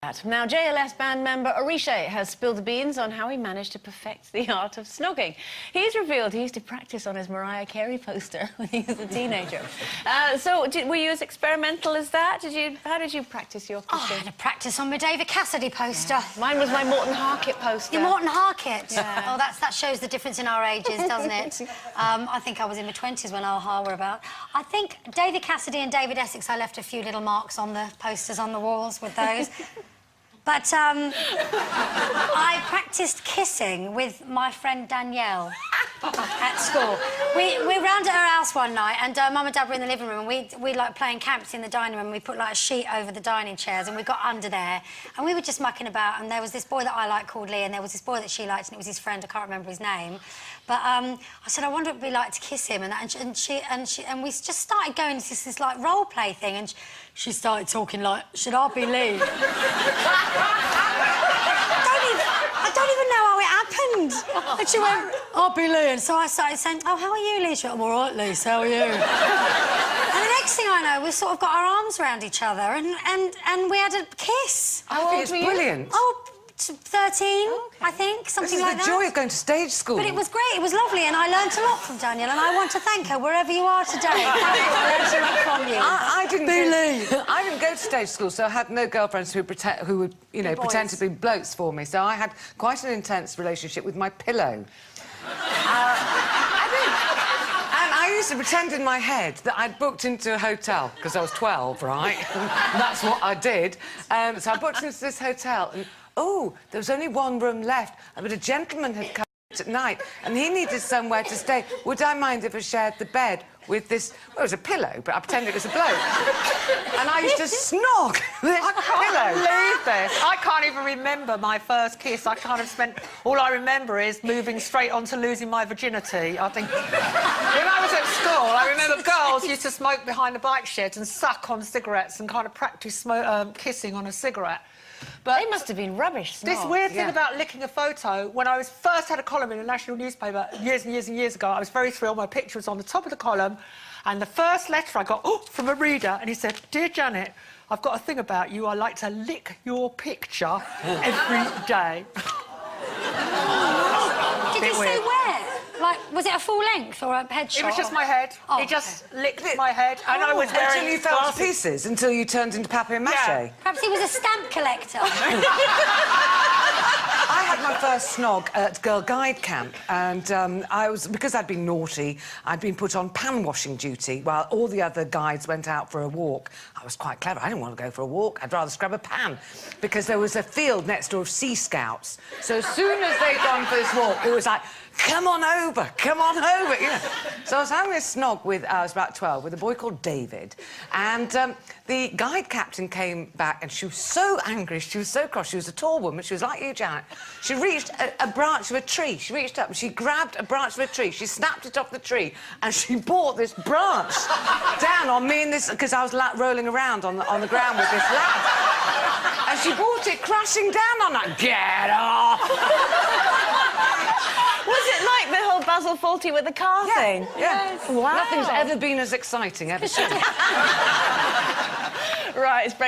Now, JLS band member Orisha has spilled the beans on how he managed to perfect the art of snogging. He's revealed he used to practice on his Mariah Carey poster when he was a teenager. Were you as experimental as that? How did you practice your kissing? Oh, I had to practice on my David Cassidy poster. Yeah. Mine was my Morton Harkett poster. Your Morton Harkett? Yeah. Oh, that shows the difference in our ages, doesn't it? I think I was in my 20s when our were about. I think David Cassidy and David Essex, I left a few little marks on the posters on the walls with those. But I practised kissing with my friend Danielle at school. We were round at her house one night, and Mum and Dad were in the living room, and we like playing camps in the dining room. And we put like a sheet over the dining chairs, and we got under there, and we were just mucking about. And there was this boy that I liked called Lee, and there was this boy that she liked, and it was his friend. I can't remember his name. But I said, I wonder what it'd be like to kiss him, and we just started going into this like role play thing, and she started talking like, should I be Lee? I don't even know how it happened. And she went, I'll be Lee. And so I started saying, oh, how are you, Lee? She went, I'm all right, Lee, so how are you? And the next thing I know, we sort of got our arms around each other and we had a kiss. How old were you? Brilliant. Oh, 13, I think, something like that. This is the joy of going to stage school. But it was great, it was lovely, and I learnt a lot from Danielle, and I want to thank her wherever you are today. I learnt a lot from you. I didn't go to stage school, so I had no girlfriends who would, you know, pretend to be blokes for me. So I had quite an intense relationship with my pillow. I used to pretend in my head that I'd booked into a hotel, because I was 12, right? That's what I did. So I booked into this hotel, and oh, there was only one room left, but a gentleman had come at night, and he needed somewhere to stay. Would I mind if I shared the bed with this... Well, it was a pillow, but I pretended it was a bloke. And I used to snog this pillow. I can't believe this. I can't even remember my first kiss. I kind of spent... All I remember is moving straight on to losing my virginity. I think... When I was at school, I remember girls used to smoke behind the bike sheds and suck on cigarettes and kind of practice kissing on a cigarette. But they must have been rubbish. This weird thing about licking a photo, when I first had a column in a national newspaper years and years and years ago, I was very thrilled. My picture was on the top of the column, and the first letter I got from a reader, and he said, Dear Janet, I've got a thing about you. I like to lick your picture every day. Did he say where? Like, was it a full length or a headshot? It was just my head. Oh, he just licked my head, and I was wearing Until you fell to pieces, until you turned into papier-mâché. Yeah. Perhaps he was a stamp collector. I had my first snog at Girl Guide camp, and because I'd been naughty, I'd been put on pan-washing duty while all the other guides went out for a walk. I was quite clever. I didn't want to go for a walk. I'd rather scrub a pan, because there was a field next door of Sea Scouts. So as soon as they'd gone for this walk, it was like, come on over, you know. So I was having a snog with, I was about 12, with a boy called David, and the guide captain came back, and she was so angry, she was so cross. She was a tall woman, she was like you, Janet. She reached a branch of a tree. She reached up and she grabbed a branch of a tree, she snapped it off the tree, and she brought this branch down on me, and this, because I was rolling around on the ground with this lad. And she brought it crashing down on that. Get off! Was it like the whole Basil Fawlty with the car thing? Yeah. Wow. Nothing's ever been as exciting, ever since. Right, it's break.